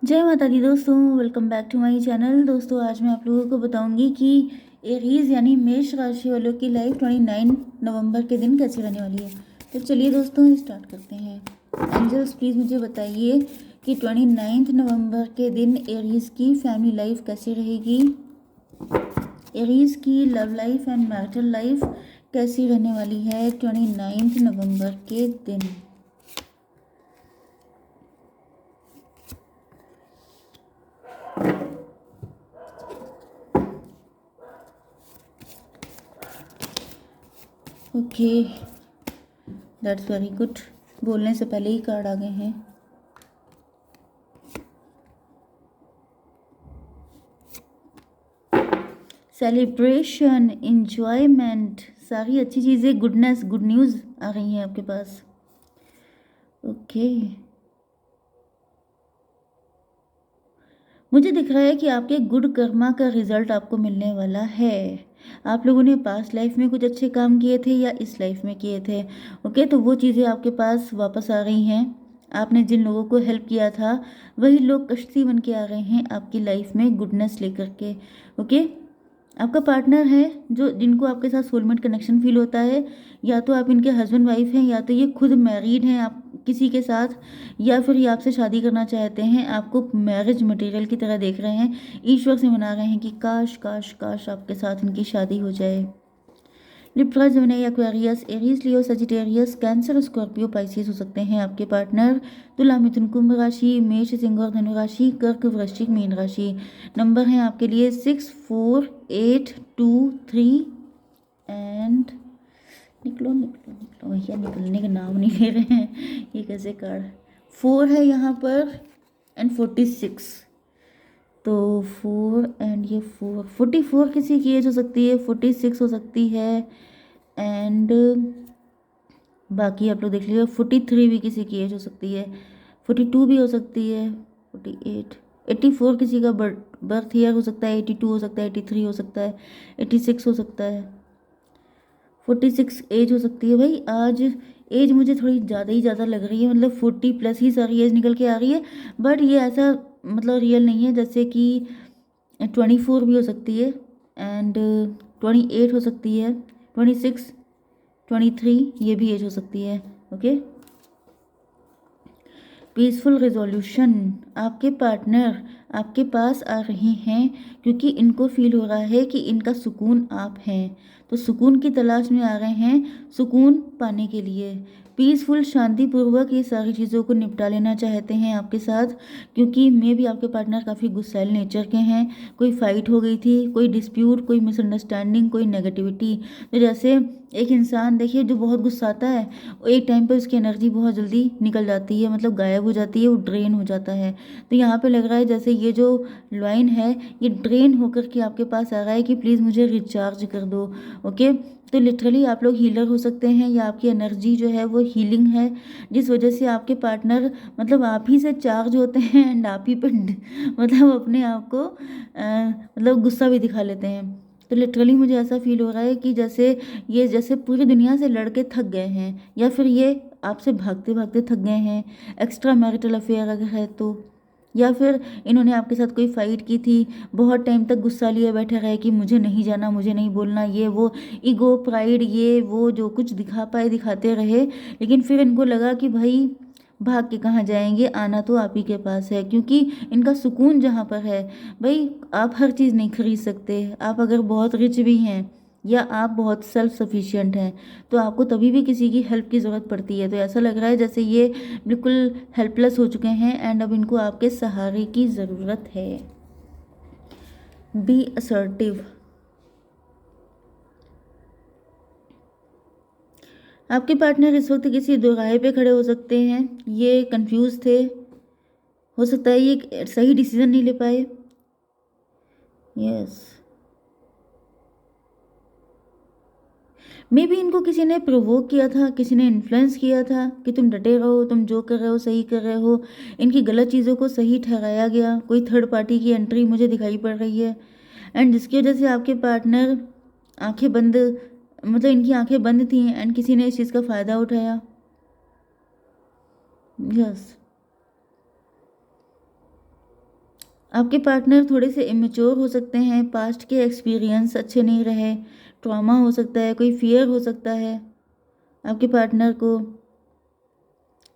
जय माता दी दोस्तों, welcome back to my channel. दोस्तों आज मैं आप लोगों को बताऊंगी कि एरीज यानी मेष राशि वालों की लाइफ 29 नवंबर के दिन कैसी रहने वाली है। तो चलिए दोस्तों स्टार्ट करते हैं। एंजल्स प्लीज़ मुझे बताइए कि 29 नवंबर के दिन एरीज की फैमिली लाइफ कैसी रहेगी, एरीज की love life and marital life कैसी रहने वाली है 29 नवंबर के दिन। Okay, that's very good. बोलने से पहले ही कार्ड आ गए हैं। सेलिब्रेशन, इंजॉयमेंट, सारी अच्छी चीज़ें, गुडनेस, गुड न्यूज़ आ रही हैं आपके पास। ओके, मुझे दिख रहा है कि आपके गुड कर्मा का रिजल्ट आपको मिलने वाला है। आप लोगों ने पास्ट लाइफ में कुछ अच्छे काम किए थे या इस लाइफ में किए थे। ओके, तो वो चीज़ें आपके पास वापस आ रही हैं। आपने जिन लोगों को हेल्प किया था वही लोग कश्ती बन के आ रहे हैं आपकी लाइफ में गुडनेस लेकर के। ओके, आपका पार्टनर है जो जिनको आपके साथ सोलमेट कनेक्शन फील होता है, या तो आप इनके हस्बैंड वाइफ हैं या तो ये खुद मैरिड हैं आप किसी के साथ, या फिर ये आपसे शादी करना चाहते हैं, आपको मैरिज मटेरियल की तरह देख रहे हैं, ईश्वर से मना रहे हैं कि काश काश काश आपके साथ इनकी शादी हो जाए। लिब्रा, जेमिनी, एक्वेरियस, एरीज, लियो, सजिटेरियस, कैंसर, स्कॉर्पियो, पाइसिस हो सकते हैं आपके पार्टनर। तुला, मिथुन, कुंभ राशि, मेष, सिंह और धनु राशि, कर्क, वृश्चिक, मीन राशि। नंबर हैं आपके लिए 6, 4, 8, 2, 3 एंड निकलो निकलो निकलो, भैया निकलने का नाम नहीं ले रहे हैं। ये कैसे कार्ड 4 है यहाँ पर एंड 46, तो 4 एंड ये 4, 44 किसी की एज हो सकती है, 46 हो सकती है एंड बाकी आप लोग देख लीजिए। 43 भी किसी की एज हो सकती है, 42 भी हो सकती है, 48, 84 किसी का बर्थ ईयर हो सकता है, 82 हो सकता है, 83 हो सकता है, 86 हो सकता है, 46 एज हो सकती है। भाई आज एज मुझे थोड़ी ज़्यादा ही ज़्यादा लग रही है, मतलब 40 प्लस ही सारी एज निकल के आ रही है, बट ये ऐसा मतलब रियल नहीं है। जैसे कि 24 भी हो सकती है एंड 28 हो सकती है, 26, 23 ये भी एज हो सकती है। ओके, पीसफुल रिजोल्यूशन, आपके पार्टनर आपके पास आ रहे हैं क्योंकि इनको फील हो रहा है कि इनका सुकून आप हैं, तो सुकून की तलाश में आ रहे हैं, सुकून पाने के लिए पीसफुल शांतिपूर्वक ये सारी चीज़ों को निपटा लेना चाहते हैं आपके साथ, क्योंकि मे भी आपके पार्टनर काफ़ी गुस्सैल नेचर के हैं। कोई फाइट हो गई थी, कोई डिस्प्यूट, कोई मिसअंडरस्टैंडिंग, कोई नेगेटिविटी। तो जैसे एक इंसान देखिए जो बहुत गुस्साता है, एक टाइम पर उसकी एनर्जी बहुत जल्दी निकल जाती है, मतलब गायब हो जाती है, वो ड्रेन हो जाता है। तो यहाँ पे लग रहा है जैसे ये जो लाइन है ये ड्रेन होकर के आपके पास आ रहा है कि प्लीज़ मुझे रिचार्ज कर दो। ओके, तो लिटरली आप लोग हीलर हो सकते हैं या आपकी एनर्जी जो है वो हीलिंग है, जिस वजह से आपके पार्टनर मतलब आप ही से चार्ज होते हैं एंड आप ही पर मतलब अपने आप को मतलब गुस्सा भी दिखा लेते हैं। तो लिटरली मुझे ऐसा फील हो रहा है कि जैसे ये जैसे पूरी दुनिया से लड़के थक गए हैं, या फिर ये आपसे भागते भागते थक गए हैं, एक्स्ट्रा मैरिटल अफेयर अगर है तो, या फिर इन्होंने आपके साथ कोई फाइट की थी, बहुत टाइम तक गुस्सा लिए बैठे रहे कि मुझे नहीं जाना, मुझे नहीं बोलना, ये वो ईगो प्राइड ये वो जो कुछ दिखा पाए दिखाते रहे, लेकिन फिर इनको लगा कि भाई भाग के कहाँ जाएंगे, आना तो आप ही के पास है, क्योंकि इनका सुकून जहाँ पर है। भाई आप हर चीज़ नहीं खरीद सकते, आप अगर बहुत रिच भी हैं या आप बहुत सेल्फ सफिशिएंट हैं तो आपको तभी भी किसी की हेल्प की ज़रूरत पड़ती है। तो ऐसा लग रहा है जैसे ये बिल्कुल हेल्पलेस हो चुके हैं एंड अब इनको आपके सहारे की ज़रूरत है। बी असर्टिव, आपके पार्टनर इस वक्त किसी दोराहे पे खड़े हो सकते हैं, ये कंफ्यूज थे, हो सकता है ये सही डिसीजन नहीं ले पाए। यस, मे भी इनको किसी ने प्रोवोक किया था, किसी ने इन्फ्लुएंस किया था कि तुम डटे रहो, तुम जो कर रहे हो सही कर रहे हो। इनकी गलत चीज़ों को सही ठहराया गया, कोई थर्ड पार्टी की एंट्री मुझे दिखाई पड़ रही है एंड जिसकी वजह से आपके पार्टनर आंखें बंद, मतलब इनकी आंखें बंद थी एंड किसी ने इस चीज़ का फ़ायदा उठाया। यस, आपके पार्टनर थोड़े से इमेच्योर हो सकते हैं, पास्ट के एक्सपीरियंस अच्छे नहीं रहे, ट्रॉमा हो सकता है, कोई फियर हो सकता है आपके पार्टनर को,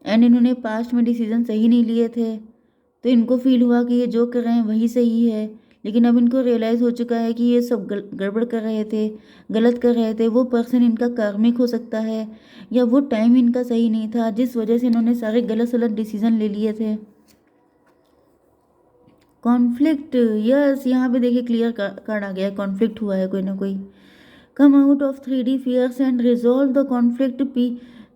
एंड इन्होंने पास्ट में डिसीजन सही नहीं लिए थे, तो इनको फील हुआ कि ये जो कर रहे हैं वही सही है, लेकिन अब इनको रियलाइज़ हो चुका है कि ये सब गड़बड़ कर रहे थे, गलत कर रहे थे। वो पर्सन इनका कार्मिक हो सकता है, या वो टाइम इनका सही नहीं था जिस वजह से इन्होंने सारे गलत सलत डिसीजन ले लिए थे। कॉन्फ्लिक्ट, यस, यहाँ पे देखिए क्लियर कार्ड आ गया है, कॉन्फ्लिक्ट हुआ है कोई ना कोई। Come out of 3D fears and resolve the conflict.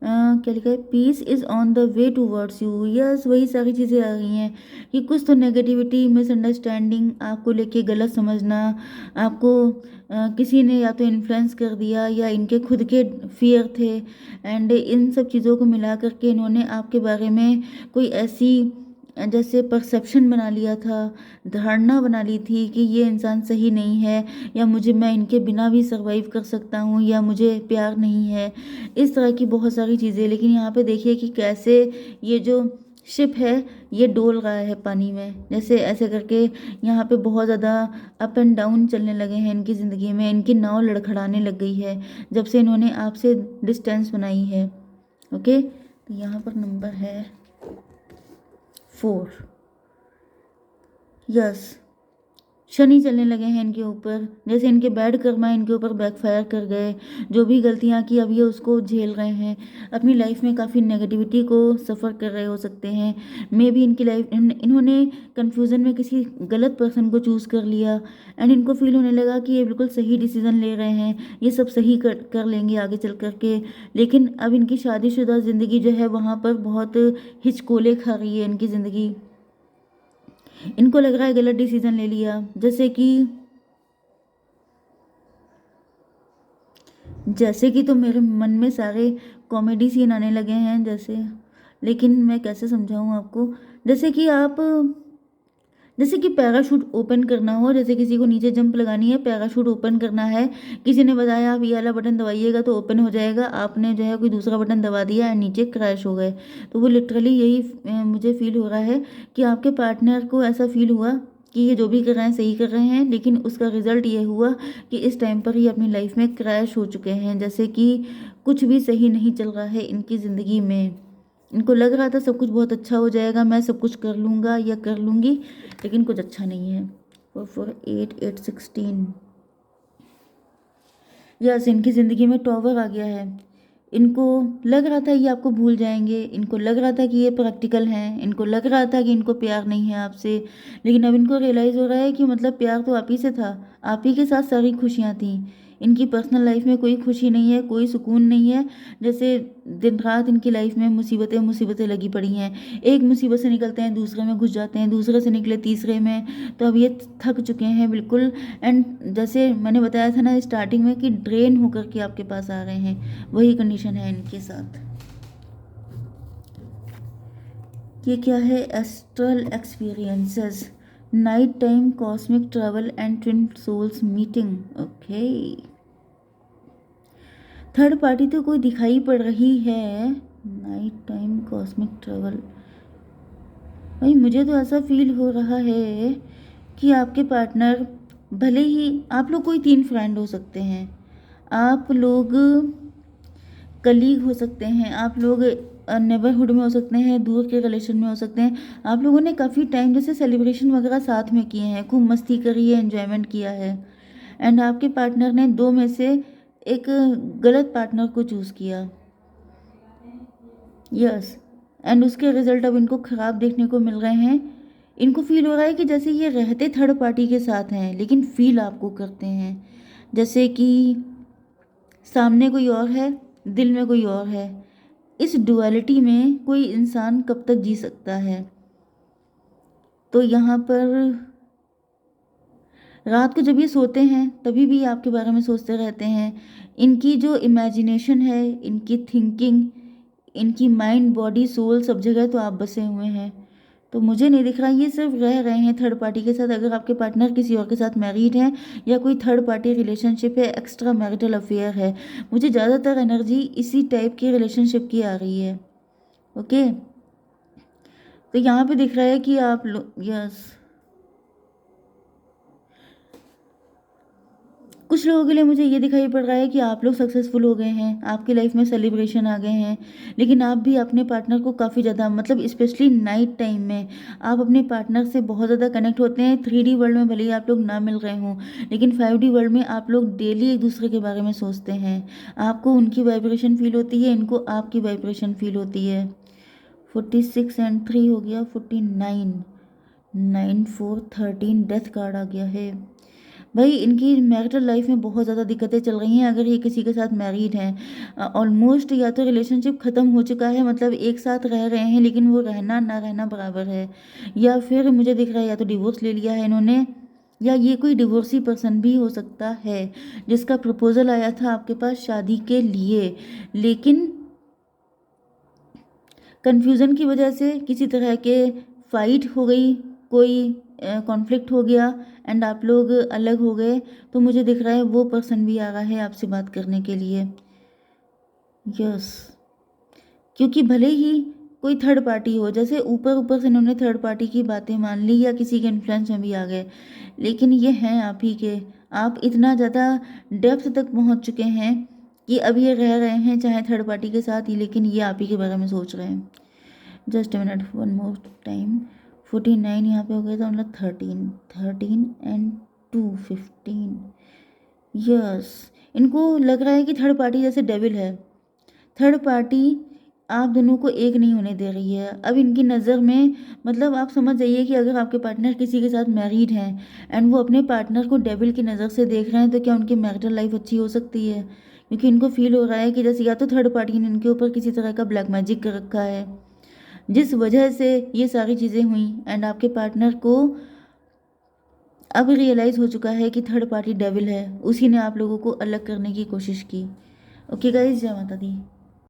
क्या लिखा है, peace is on the way towards you. Yes, वही सारी चीज़ें आ गई हैं कि कुछ तो नेगेटिविटी, मिसअंडरस्टैंडिंग, आपको लेके गलत समझना, आपको किसी ने या तो इन्फ्लुएंस कर दिया या इनके खुद के फियर थे, एंड इन सब चीज़ों को मिला करके इन्होंने आपके बारे में कोई ऐसी जैसे परसेप्शन बना लिया था, धारणा बना ली थी कि ये इंसान सही नहीं है, या मैं इनके बिना भी सर्वाइव कर सकता हूँ, या मुझे प्यार नहीं है, इस तरह की बहुत सारी चीज़ें। लेकिन यहाँ पे देखिए कि कैसे ये जो शिप है ये डोल रहा है पानी में, जैसे ऐसे करके यहाँ पे बहुत ज़्यादा अप एंड डाउन चलने लगे हैं इनकी ज़िंदगी में, इनकी नाव लड़खड़ाने लग गई है जब से इन्होंने आपसे डिस्टेंस बनाई है। ओके, तो यहाँ पर नंबर है 4। यस, शनि चलने लगे हैं इनके ऊपर, जैसे इनके बैड कर्मा इनके ऊपर बैकफायर कर गए। जो भी गलतियां की अब ये उसको झेल रहे हैं, अपनी लाइफ में काफ़ी नेगेटिविटी को सफ़र कर रहे हो सकते हैं। मे भी इनकी लाइफ इन्होंने कन्फ्यूज़न में किसी गलत पर्सन को चूज़ कर लिया, एंड इनको फील होने लगा कि ये बिल्कुल सही डिसीज़न ले रहे हैं, ये सब सही कर लेंगे आगे चल कर के। लेकिन अब इनकी शादीशुदा ज़िंदगी जो है वहाँ पर बहुत हिचकोले खा रही है इनकी ज़िंदगी। इनको लग रहा है गलत डिसीजन ले लिया, जैसे कि तो मेरे मन में सारे कॉमेडी सीन आने लगे हैं जैसे, लेकिन मैं कैसे समझाऊं आपको। जैसे कि आप जैसे कि पैराशूट ओपन करना हो, जैसे किसी को नीचे जंप लगानी है, पैराशूट ओपन करना है, किसी ने बताया आप ये वाला बटन दबाइएगा तो ओपन हो जाएगा, आपने जो है कोई दूसरा बटन दबा दिया एंड नीचे क्रैश हो गए। तो वो लिटरली यही मुझे फील हो रहा है कि आपके पार्टनर को ऐसा फील हुआ कि ये जो भी कर रहे हैं सही कर रहे हैं, लेकिन उसका रिजल्ट ये हुआ कि इस टाइम पर ये अपनी लाइफ में क्रैश हो चुके हैं, जैसे कि कुछ भी सही नहीं चल रहा है इनकी ज़िंदगी में। इनको लग रहा था सब कुछ बहुत अच्छा हो जाएगा, मैं सब कुछ कर लूँगा या कर लूँगी, लेकिन कुछ अच्छा नहीं है। 4 4 8 8 16। यस, इनकी ज़िंदगी में टॉवर आ गया है। इनको लग रहा था ये आपको भूल जाएंगे, इनको लग रहा था कि ये प्रैक्टिकल हैं, इनको लग रहा था कि इनको प्यार नहीं है आपसे, लेकिन अब इनको रियलाइज़ हो रहा है कि मतलब प्यार तो आप ही से था, आप ही के साथ सारी खुशियाँ थीं। इनकी पर्सनल लाइफ में कोई खुशी नहीं है, कोई सुकून नहीं है, जैसे दिन रात इनकी लाइफ में मुसीबतें मुसीबतें लगी पड़ी हैं। एक मुसीबत से निकलते हैं दूसरे में घुस जाते हैं, दूसरे से निकले तीसरे में, तो अब ये थक चुके हैं बिल्कुल। एंड जैसे मैंने बताया था ना स्टार्टिंग में कि ड्रेन होकर के आपके पास आ रहे हैं, वही कंडीशन है इनके साथ। ये क्या है, astral experiences, night time cosmic travel and twin souls meeting. Okay, third party तो कोई दिखाई पड़ रही है, नाइट टाइम कॉस्मिक ट्रैवल। भाई मुझे तो ऐसा फील हो रहा है कि आपके पार्टनर, भले ही आप लोग कोई 3 फ्रेंड हो सकते हैं, आप लोग कलीग हो सकते हैं, आप लोग नेबरहुड में हो सकते हैं, दूर के रिलेशन में हो सकते हैं, आप लोगों ने काफ़ी टाइम जैसे सेलिब्रेशन वगैरह साथ में किए हैं, खूब मस्ती करी है, एंजॉयमेंट किया है, एंड आपके पार्टनर ने 2 में से एक गलत पार्टनर को चूज़ किया। यस, एंड उसके रिजल्ट अब इनको ख़राब देखने को मिल रहे हैं। इनको फील हो रहा है कि जैसे ये रहते थर्ड पार्टी के साथ हैं, लेकिन फील आपको करते हैं जैसे कि सामने कोई और है, दिल में कोई और है। इस डुअलिटी में कोई इंसान कब तक जी सकता है। तो यहाँ पर रात को जब ये सोते हैं तभी भी आपके बारे में सोचते रहते हैं। इनकी जो इमेजिनेशन है, इनकी थिंकिंग, इनकी माइंड बॉडी सोल सब जगह तो आप बसे हुए हैं। तो मुझे नहीं दिख रहा ये सिर्फ रह रहे हैं थर्ड पार्टी के साथ। अगर आपके पार्टनर किसी और के साथ मैरिड है या कोई थर्ड पार्टी रिलेशनशिप है, एक्स्ट्रा मैरिटल अफेयर है, मुझे ज़्यादातर एनर्जी इसी टाइप की रिलेशनशिप की आ रही है। ओके, तो यहाँ पे दिख रहा है कि आप लोग, यस, कुछ लोगों के लिए मुझे ये दिखाई पड़ रहा है कि आप लोग सक्सेसफुल हो गए हैं, आपकी लाइफ में सेलिब्रेशन आ गए हैं, लेकिन आप भी अपने पार्टनर को काफ़ी ज़्यादा मतलब स्पेशली नाइट टाइम में आप अपने पार्टनर से बहुत ज़्यादा कनेक्ट होते हैं। 3D वर्ल्ड में भले ही आप लोग ना मिल रहे हों, लेकिन 5D वर्ल्ड में आप लोग डेली एक दूसरे के बारे में सोचते हैं। आपको उनकी वाइब्रेशन फील होती है, इनको आपकी वाइब्रेशन फील होती है। 46 एंड 3 हो गया 49, 9 4 13 डेथ कार्ड आ गया है। भाई इनकी मैरिटल लाइफ में बहुत ज़्यादा दिक्कतें चल रही हैं। अगर ये किसी के साथ मैरिड हैं, ऑलमोस्ट या तो रिलेशनशिप ख़त्म हो चुका है, मतलब एक साथ रह रहे हैं लेकिन वो रहना ना रहना बराबर है, या फिर मुझे दिख रहा है या तो डिवोर्स ले लिया है इन्होंने, या ये कोई डिवोर्सी पर्सन भी हो सकता है जिसका प्रपोजल आया था आपके पास शादी के लिए, लेकिन कन्फ्यूज़न की वजह से किसी तरह के फाइट हो गई, कोई कॉन्फ्लिक्ट हो गया एंड आप लोग अलग हो गए। तो मुझे दिख रहा है वो पर्सन भी आ रहा है आपसे बात करने के लिए। यस, क्योंकि भले ही कोई थर्ड पार्टी हो, जैसे ऊपर ऊपर से इन्होंने थर्ड पार्टी की बातें मान ली या किसी के इन्फ्लुएंस में भी आ गए, लेकिन ये हैं आप ही के। आप इतना ज़्यादा डेप्थ तक पहुंच चुके हैं कि अब ये रह रहे हैं चाहे थर्ड पार्टी के साथ ही, लेकिन ये आप ही के बारे में सोच रहे हैं। Just a minute, one more time. 49 यहाँ पे हो गया था, मतलब 13 एंड 2 15। यस, इनको लग रहा है कि थर्ड पार्टी जैसे डेविल है। थर्ड पार्टी आप दोनों को एक नहीं होने दे रही है। अब इनकी नज़र में मतलब आप समझ जाइए कि अगर आपके पार्टनर किसी के साथ मैरिड हैं एंड वो अपने पार्टनर को डेविल की नज़र से देख रहे हैं, तो क्या उनकी मैरिटल लाइफ अच्छी हो सकती है? क्योंकि इनको फील हो रहा है कि जैसे या तो थर्ड पार्टी ने इनके ऊपर किसी तरह का ब्लैक मैजिक कर रखा है, जिस वजह से ये सारी चीज़ें हुई एंड आपके पार्टनर को अब रियलाइज़ हो चुका है कि थर्ड पार्टी डेविल है, उसी ने आप लोगों को अलग करने की कोशिश की। ओके गाइज, जय माता दी।